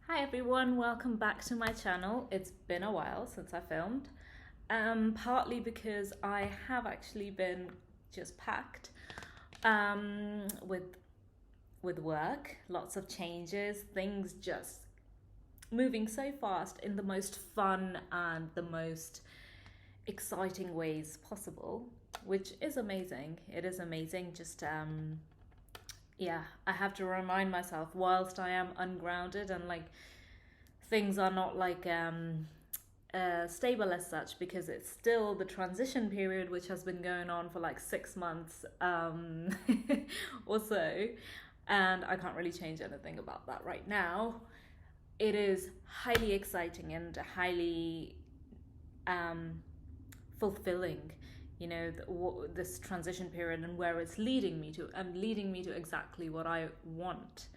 Hi everyone, welcome back to my channel. It's been a while since I filmed, partly because I have actually been just packed with work, lots of changes, things just moving so fast in the most fun and the most exciting ways possible, which is amazing. It is amazing. Yeah, I have to remind myself whilst I am ungrounded and like things are not like stable as such, because it's still the transition period which has been going on for like 6 months or so, and I can't really change anything about that right now. It is highly exciting and highly um, fulfilling, this transition period and where it's leading me to, and leading me to exactly what I want.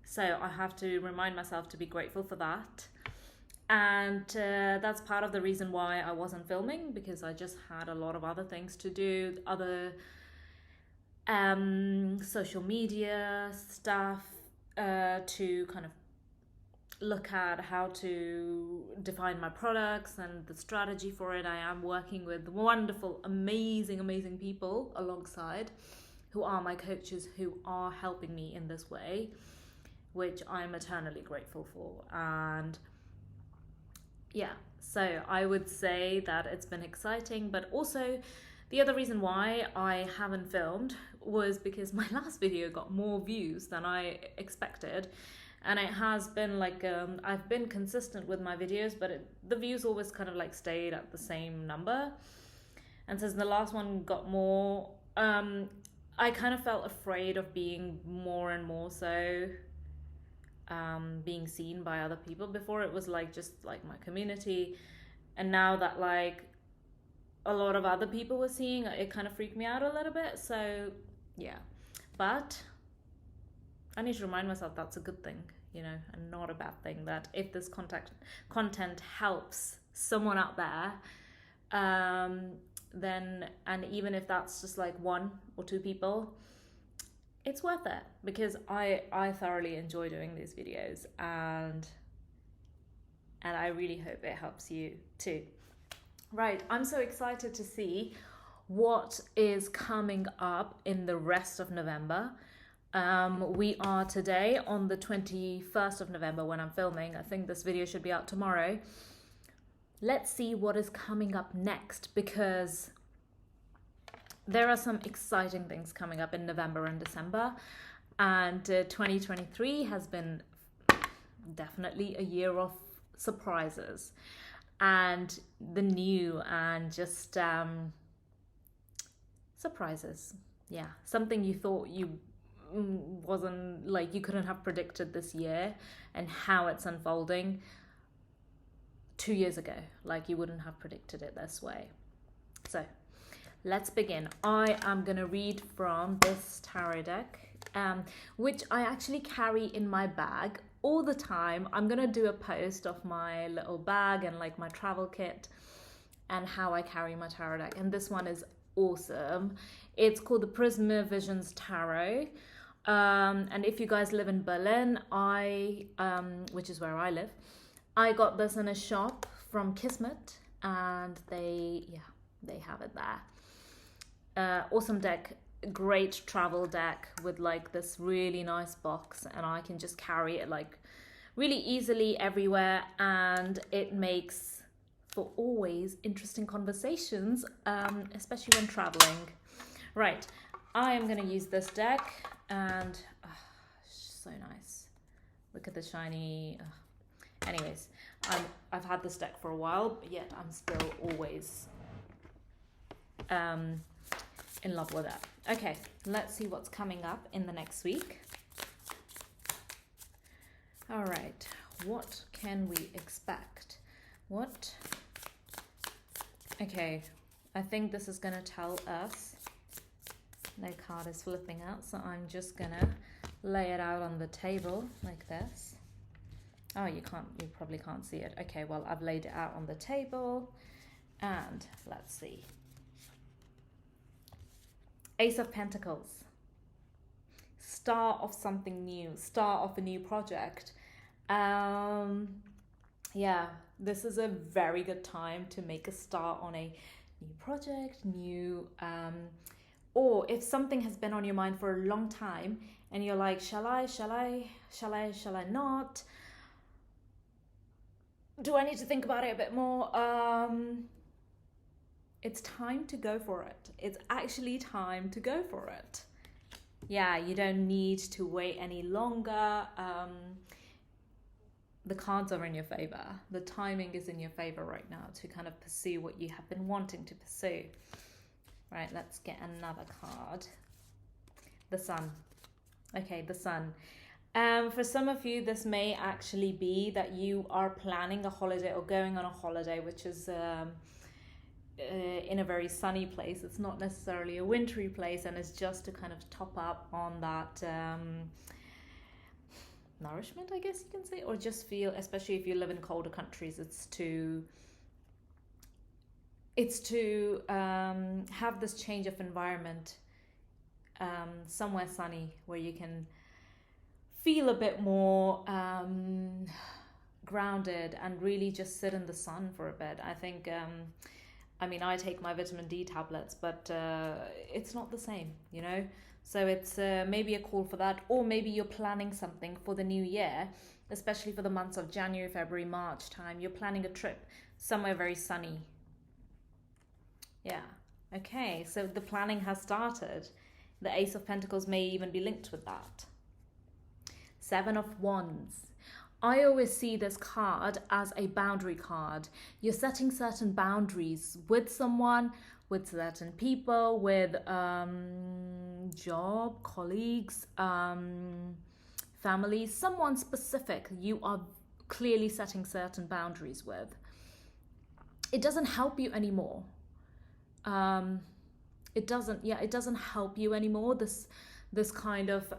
So I have to remind myself to be grateful for that. And that's part of the reason why I wasn't filming, because I just had a lot of other things to do, other social media stuff, to kind of look at how to define my products and the strategy for it. I am working with wonderful, amazing people alongside, who are my coaches, who are helping me in this way, which I'm eternally grateful for. And yeah, so I would say that it's been exciting, but also the other reason why I haven't filmed was because my last video got more views than I expected. And it has been like, I've been consistent with my videos, but the views always kind of like stayed at the same number. And since the last one got more, I kind of felt afraid of being more and more so being seen by other people. Before it was like just like my community, and now that like a lot of other people were seeing it, kind of freaked me out a little bit. So yeah, but I need to remind myself that's a good thing, and not a bad thing. That if this content helps someone out there, then, and even if that's just like one or two people, it's worth it, because I thoroughly enjoy doing these videos, and I really hope it helps you too. Right, I'm so excited to see what is coming up in the rest of November. We are today on the 21st of November when I'm filming. I think this video should be out tomorrow. Let's see what is coming up next, because there are some exciting things coming up in November and December. And 2023 has been definitely a year of surprises and the new, and just surprises. Yeah, something you thought you wasn't, like, you couldn't have predicted this year, and how it's unfolding 2 years ago, like you wouldn't have predicted it this way. So let's begin. I am going to read from this tarot deck, which I actually carry in my bag all the time. I'm going to do a post of my little bag and like my travel kit and how I carry my tarot deck. And this one is awesome. It's called the Prisma Visions Tarot. And if you guys live in Berlin, which is where I live, I got this in a shop from Kismet, and they have it there. Awesome deck, great travel deck with like this really nice box, and I can just carry it like really easily everywhere, and it makes for always interesting conversations, especially when traveling. Right, I am going to use this deck, and so nice. Look at the shiny. Anyways, I've had this deck for a while, but yet I'm still always in love with it. Okay, let's see what's coming up in the next week. All right, what can we expect? Okay, I think this is going to tell us. No card is flipping out, so I'm just going to lay it out on the table like this. Oh, you probably can't see it. Okay, well, I've laid it out on the table, and let's see. Ace of Pentacles. Start of something new, start of a new project. Um, yeah, this is a very good time to make a start on a new project, or if something has been on your mind for a long time and you're like, shall I not? Do I need to think about it a bit more? It's time to go for it. It's actually time to go for it. Yeah, you don't need to wait any longer. The cards are in your favor. The timing is in your favor right now to kind of pursue what you have been wanting to pursue. Right, let's get another card. The Sun. Okay, the Sun. For some of you, this may actually be that you are planning a holiday or going on a holiday, which is in a very sunny place. It's not necessarily a wintry place, and it's just to kind of top up on that nourishment, I guess you can say, or just feel, especially if you live in colder countries, it's to have this change of environment, somewhere sunny where you can feel a bit more grounded and really just sit in the sun for a bit. I think I mean, I take my vitamin D tablets, but it's not the same, you know? So it's maybe a call for that, or maybe you're planning something for the new year, especially for the months of January, February, March time. You're planning a trip somewhere very sunny. Yeah. Okay, so the planning has started. The Ace of Pentacles may even be linked with that. Seven of Wands. I always see this card as a boundary card. You're setting certain boundaries with someone, with certain people, with job, colleagues, family, someone specific you are clearly setting certain boundaries with. It doesn't help you anymore. It doesn't help you anymore. This kind of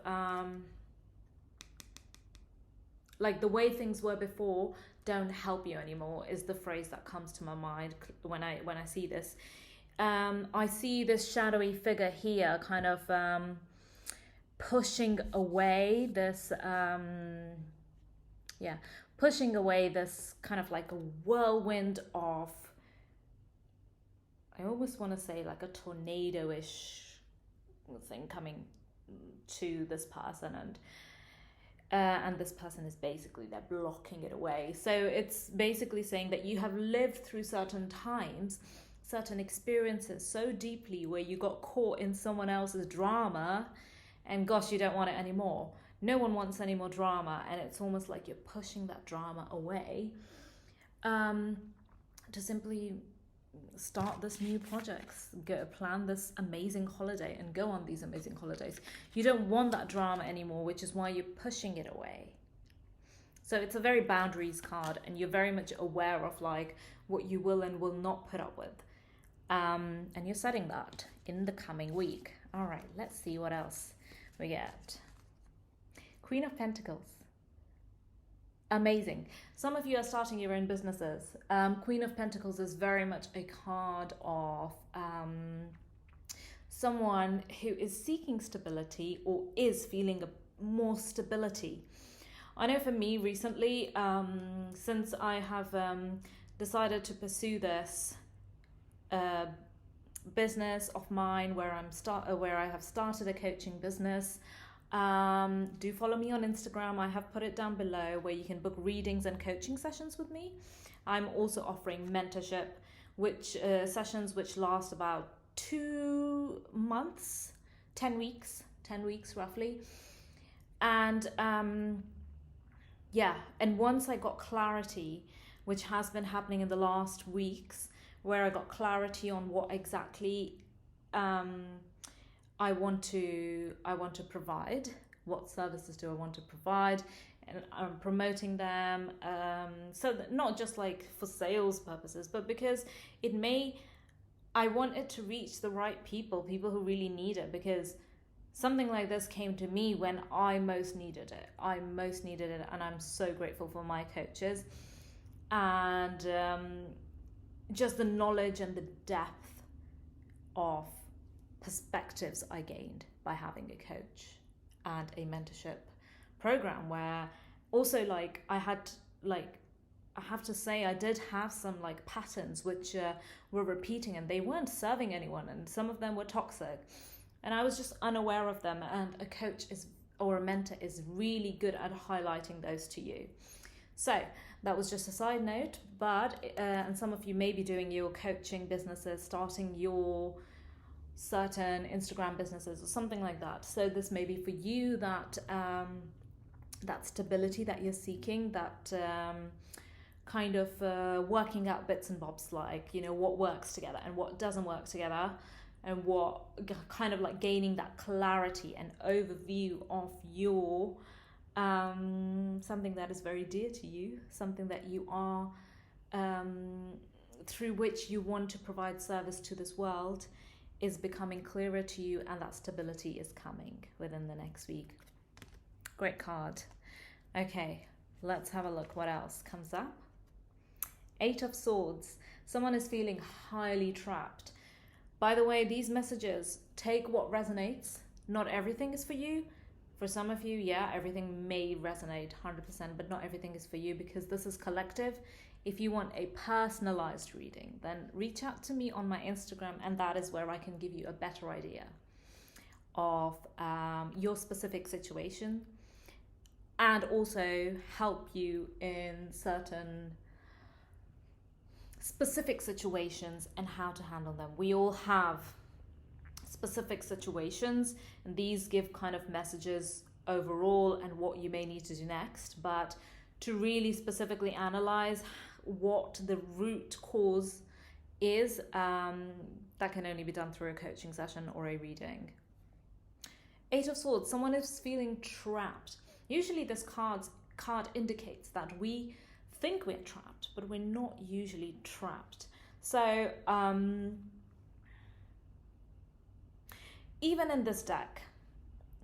like the way things were before don't help you anymore is the phrase that comes to my mind when I see this. I see this shadowy figure here kind of pushing away this pushing away this kind of like a whirlwind of, I almost want to say like a tornado-ish thing coming to this person, and this person is basically, they're blocking it away. So it's basically saying that you have lived through certain times, certain experiences so deeply where you got caught in someone else's drama, and gosh, you don't want it anymore. No one wants any more drama, and it's almost like you're pushing that drama away to simply start this new projects, plan this amazing holiday and go on these amazing holidays. You don't want that drama anymore, which is why you're pushing it away. So it's a very boundaries card, and you're very much aware of like what you will and will not put up with, and you're setting that in the coming week. All right, let's see what else we get. Queen of Pentacles. Amazing. Some of you are starting your own businesses. Queen of Pentacles is very much a card of someone who is seeking stability or is feeling more stability. I know for me recently, since I have decided to pursue this business of mine where I have started a coaching business. Do follow me on Instagram. I have put it down below where you can book readings and coaching sessions with me. I'm also offering mentorship, which sessions which last about 2 months, 10 weeks roughly. And and once I got clarity, which has been happening in the last weeks, where I got clarity on what exactly I want to provide, what services do I want to provide, and I'm promoting them, so that not just like for sales purposes, but because I want it to reach the right people who really need it, because something like this came to me when I most needed it, and I'm so grateful for my coaches and just the knowledge and the depth of perspectives I gained by having a coach and a mentorship program where Also, like I have to say, I did have some like patterns which were repeating, and they weren't serving anyone, and some of them were toxic, and I was just unaware of them. And a coach is, or a mentor is, really good at highlighting those to you. So that was just a side note, but and some of you may be doing your coaching businesses, starting your certain Instagram businesses or something like that. So this may be for you, that that stability that you're seeking, that kind of working out bits and bobs, like, you know, what works together and what doesn't work together, and what kind of like gaining that clarity and overview of your something that is very dear to you, something that you are through which you want to provide service to this world, is becoming clearer to you, and that stability is coming within the next week. Great card. Okay, let's have a look what else comes up. 8 of Swords. Someone is feeling highly trapped. By the way, these messages, take what resonates. Not everything is for you. For some of you, yeah, everything may resonate 100%, but not everything is for you, because this is collective. If you want a personalized reading, then reach out to me on my Instagram, and that is where I can give you a better idea of your specific situation, and also help you in certain specific situations and how to handle them. We all have specific situations, and these give kind of messages overall and what you may need to do next. But to really specifically analyze what the root cause is, that can only be done through a coaching session or a reading. 8 of Swords. Someone is feeling trapped. Usually this card indicates that we think we're trapped, but we're not usually trapped. So even in this deck,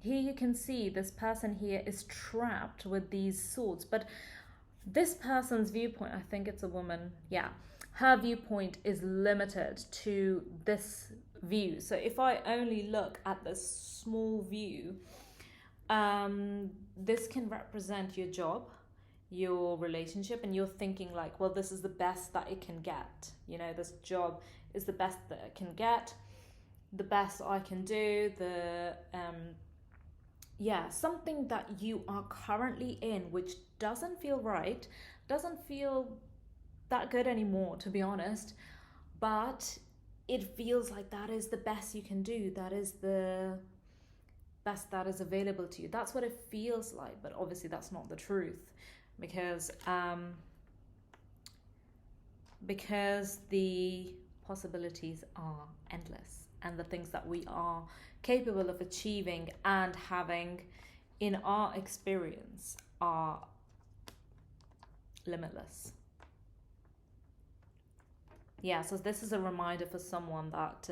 here you can see this person here is trapped with these swords, but this person's viewpoint, I think it's a woman, yeah, her viewpoint is limited to this view. So if I only look at this small view, this can represent your job, your relationship, and you're thinking like, well, this is the best that it can get. You know, this job is the best that it can get, the best I can do, something that you are currently in which doesn't feel right, doesn't feel that good anymore, to be honest, but it feels like that is the best you can do, that is the best that is available to you. That's what it feels like, but obviously that's not the truth, because the possibilities are endless, and the things that we are capable of achieving and having in our experience are limitless. Yeah, so this is a reminder for someone that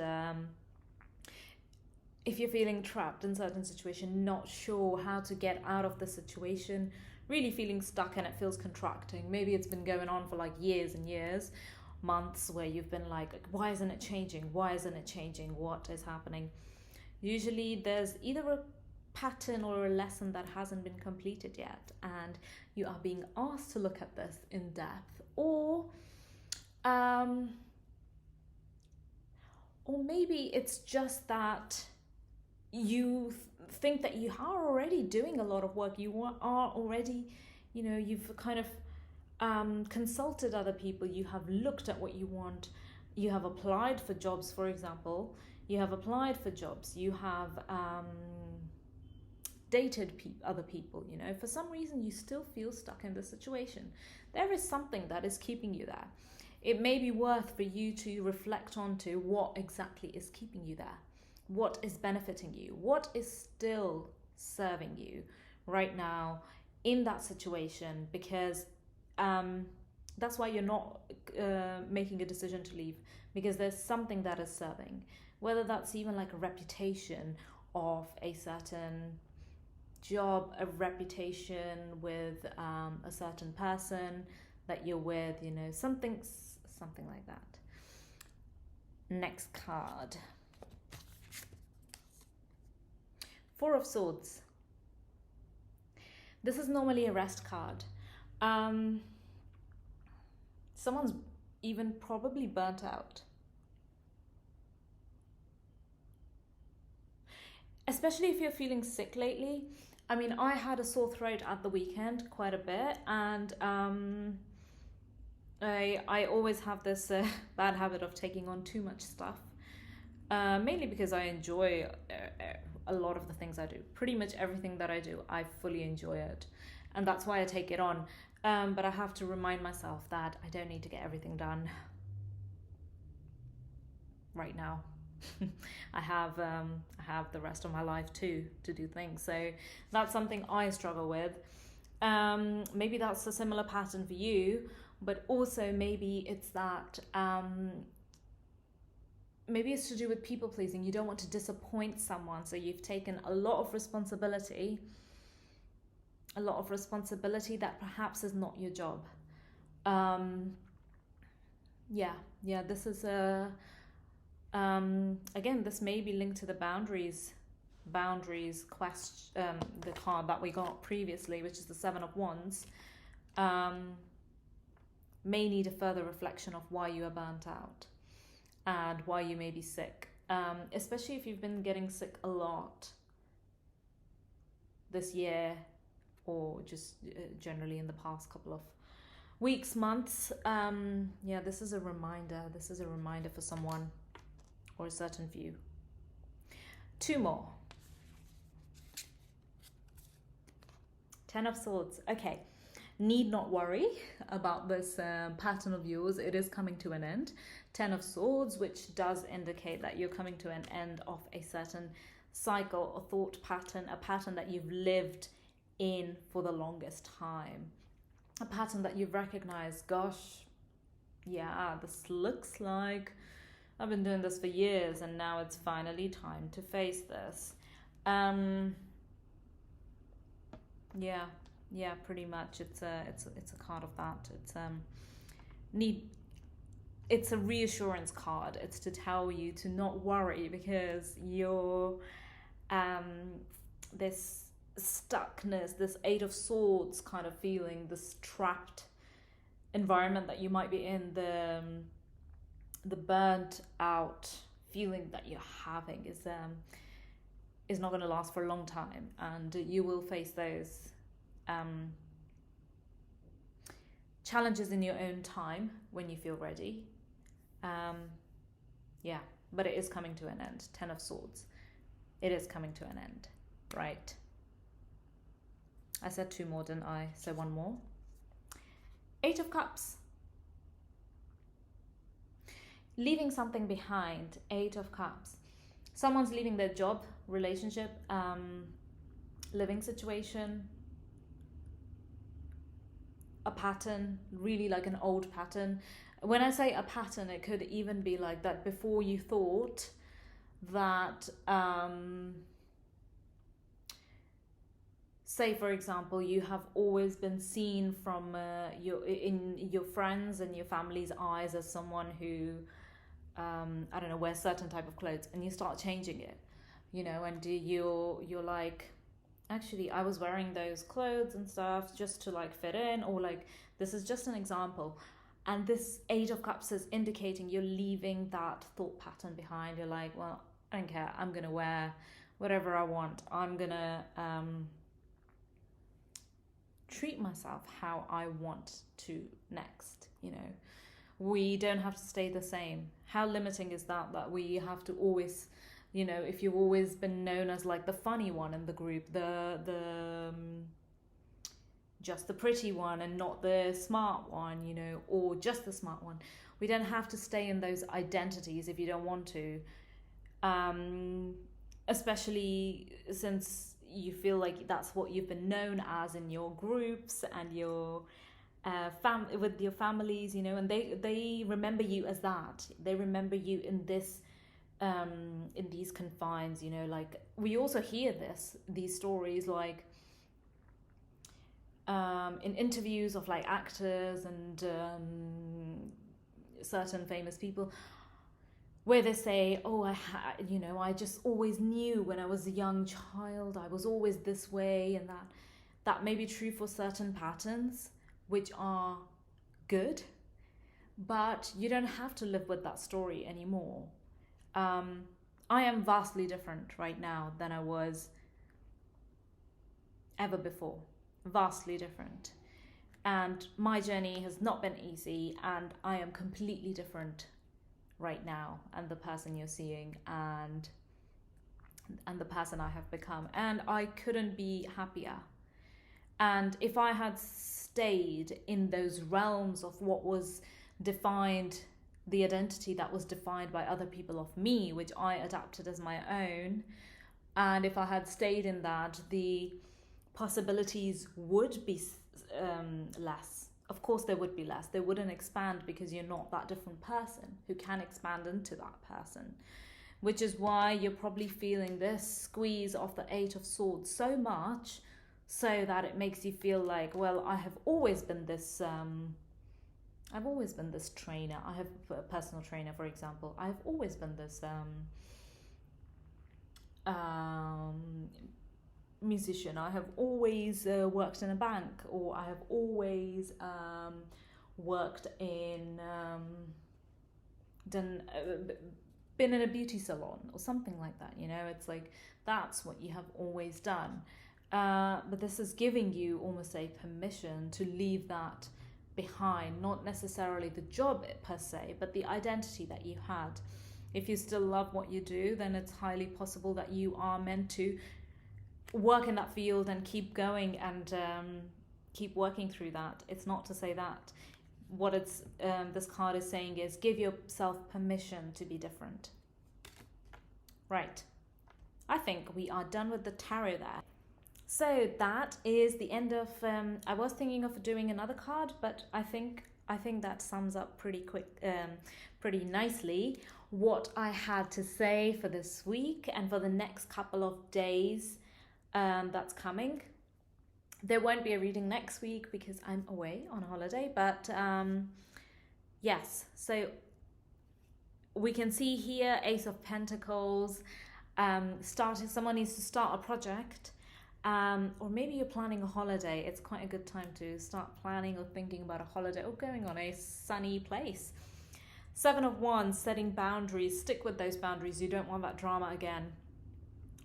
if you're feeling trapped in certain situation, not sure how to get out of the situation, really feeling stuck and it feels contracting, maybe it's been going on for like years and years, months, where you've been like, why isn't it changing? Why isn't it changing? What is happening? Usually there's either a pattern or a lesson that hasn't been completed yet, and you are being asked to look at this in depth, or maybe it's just that you think that you are already doing a lot of work. You are already, you know, you've kind of consulted other people, you have looked at what you want, you have applied for jobs, for example, you have applied for jobs, you have dated other people, you know, for some reason you still feel stuck in this situation. There is something that is keeping you there. It may be worth for you to reflect on to what exactly is keeping you there. What is benefiting you? What is still serving you right now in that situation? Because that's why you're not making a decision to leave, because there's something that is serving, whether that's even like a reputation of a certain job, a reputation with a certain person that you're with, you know, something like that. Next card. 4 of Swords. This is normally a rest card. Um, Someone's even probably burnt out. Especially if you're feeling sick lately. I mean, I had a sore throat at the weekend quite a bit, and I always have this bad habit of taking on too much stuff. Mainly because I enjoy a lot of the things I do. Pretty much everything that I do, I fully enjoy it, and that's why I take it on. But I have to remind myself that I don't need to get everything done right now. I have the rest of my life too to do things. So that's something I struggle with. Maybe that's a similar pattern for you, but also maybe it's that maybe it's to do with people pleasing. You don't want to disappoint someone, so you've taken a lot of responsibility, that perhaps is not your job. Um, yeah, this is a again, this may be linked to the boundaries question, the card that we got previously, which is the Seven of Wands. Um, may need a further reflection of why you are burnt out and why you may be sick. Especially if you've been getting sick a lot this year, or just generally in the past couple of weeks, months. Yeah, this is a reminder. This is a reminder for someone or a certain few. Two more. Ten of Swords. Okay. Need not worry about this pattern of yours. It is coming to an end. Ten of Swords, which does indicate that you're coming to an end of a certain cycle, a thought pattern, a pattern that you've lived in for the longest time. A pattern that you've recognized, gosh, yeah, this looks like I've been doing this for years and now it's finally time to face this. Yeah, pretty much. It's a card of that. It's a reassurance card. It's to tell you to not worry because you're this stuckness, this Eight of Swords kind of feeling, this trapped environment that you might be in, the burnt out feeling that you're having is not going to last for a long time, and you will face those challenges in your own time when you feel ready. Yeah, but it is coming to an end. Ten of Swords. It is coming to an end. Right. I said two more, didn't I? So one more. Eight of Cups. Leaving something behind. Eight of Cups. Someone's leaving their job, relationship, living situation, a pattern, really like an old pattern. When I say a pattern, it could even be like that before you thought that, say for example, you have always been seen from your friends and your family's eyes as someone who I don't know, wears certain type of clothes, and you start changing it, and you're like, actually I was wearing those clothes and stuff just to like fit in, or like, this is just an example. And this Eight of Cups is indicating you're leaving that thought pattern behind. You're like, well, I don't care, I'm gonna wear whatever I want, I'm gonna treat myself how I want to next. We don't have to stay the same. How limiting is that we have to always, if you've always been known as like the funny one in the group, the just the pretty one and not the smart one, or just the smart one. We don't have to stay in those identities if you don't want to. Especially since you feel like that's what you've been known as in your groups and your with your families, and they remember you as that. They remember you in this in these confines, like we also hear these stories like in interviews of like actors and certain famous people, where they say, oh, I just always knew when I was a young child I was always this way and that. That may be true for certain patterns, which are good, but you don't have to live with that story anymore. I am vastly different right now than I was ever before. Vastly different. And my journey has not been easy, and I am completely different right now, and the person you're seeing, and the person I have become. And I couldn't be happier. And if I had stayed in those realms of what was defined, the identity that was defined by other people of me, which I adapted as my own, and if I had stayed in that, the possibilities would be less. Of course, there would be less. They wouldn't expand because you're not that different person who can expand into that person. Which is why you're probably feeling this squeeze of the Eight of Swords so much, so that it makes you feel like, well, I have always been this. I've always been this trainer. I have a personal trainer, for example. I've always been this musician. I have always worked in a bank, or I have always worked in been in a beauty salon or something like that. It's like that's what you have always done. But this is giving you almost a permission to leave that behind, not necessarily the job per se, but the identity that you had. If you still love what you do, then it's highly possible that you are meant to work in that field and keep going and keep working through that. It's not to say that. What this card is saying is give yourself permission to be different. Right. I think we are done with the tarot there. So that is the end of. I was thinking of doing another card, but I think that sums up pretty nicely what I had to say for this week and for the next couple of days that's coming. There won't be a reading next week because I'm away on holiday, but yes, so we can see here Ace of Pentacles, someone needs to start a project, or maybe you're planning a holiday. It's quite a good time to start planning or thinking about a holiday or going on a sunny place. Seven of Wands, setting boundaries. Stick with those boundaries. You don't want that drama again.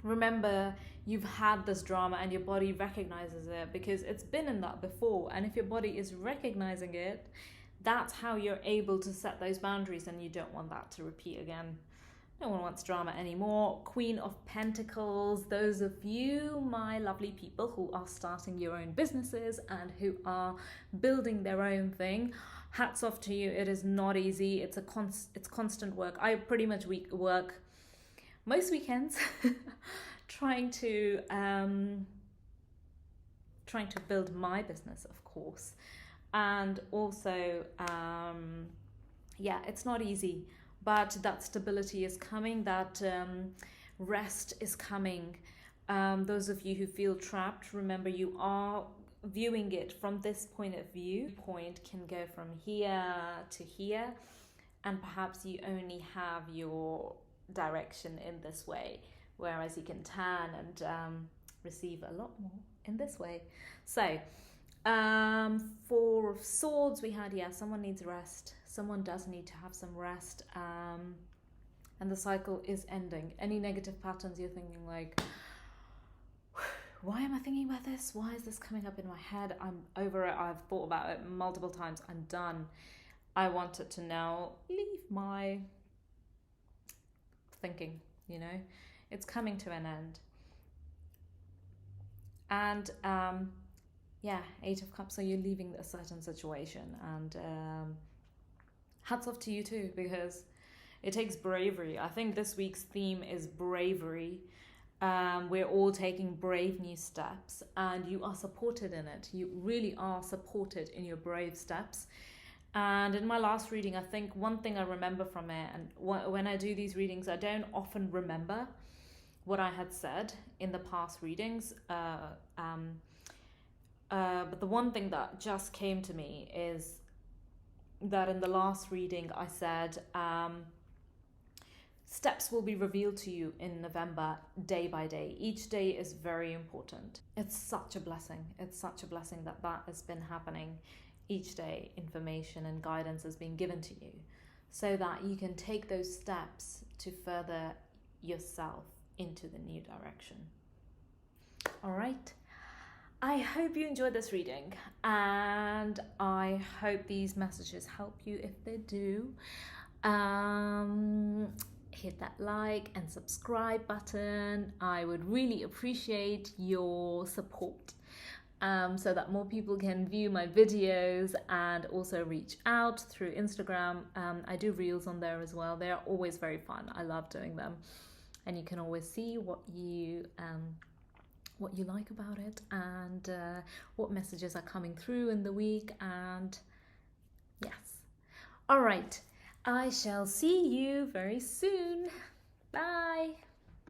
Remember, you've had this drama and your body recognizes it because it's been in that before. And if your body is recognizing it, that's how you're able to set those boundaries, and you don't want that to repeat again. No one wants drama anymore. Queen of Pentacles, those of you, my lovely people who are starting your own businesses and who are building their own thing, hats off to you. It is not easy. It's constant work. I pretty much work most weekends trying to build my business, of course, and also it's not easy, but that stability is coming, that rest is coming. Those of you who feel trapped, remember you are viewing it from this point of view. Point can go from here to here, and perhaps you only have your direction in this way, whereas you can turn and receive a lot more in this way. So Four of Swords, we had, someone needs rest. Someone does need to have some rest, and the cycle is ending. Any negative patterns you're thinking like, why am I thinking about this? Why is this coming up in my head? I'm over it. I've thought about it multiple times. I'm done. I want it to now leave my thinking, it's coming to an end. And Eight of Cups, so you're leaving a certain situation, and hats off to you too, because it takes bravery. I think this week's theme is bravery. We're all taking brave new steps, and you are supported in it. You really are supported in your brave steps. And in my last reading, I think one thing I remember from it, and when I do these readings, I don't often remember what I had said in the past readings. But the one thing that just came to me is that in the last reading, I said, Steps will be revealed to you in November, day by day. Each day is very important. It's such a blessing. It's such a blessing that that has been happening each day. Information and guidance has been given to you so that you can take those steps to further yourself into the new direction. All right. I hope you enjoyed this reading, and I hope these messages help you. If they do, hit that like and subscribe button. I would really appreciate your support, so that more people can view my videos and also reach out through Instagram. I do reels on there as well. They are always very fun. I love doing them, and you can always see what you like about it, and what messages are coming through in the week. And yes, all right, I shall see you very soon. Bye.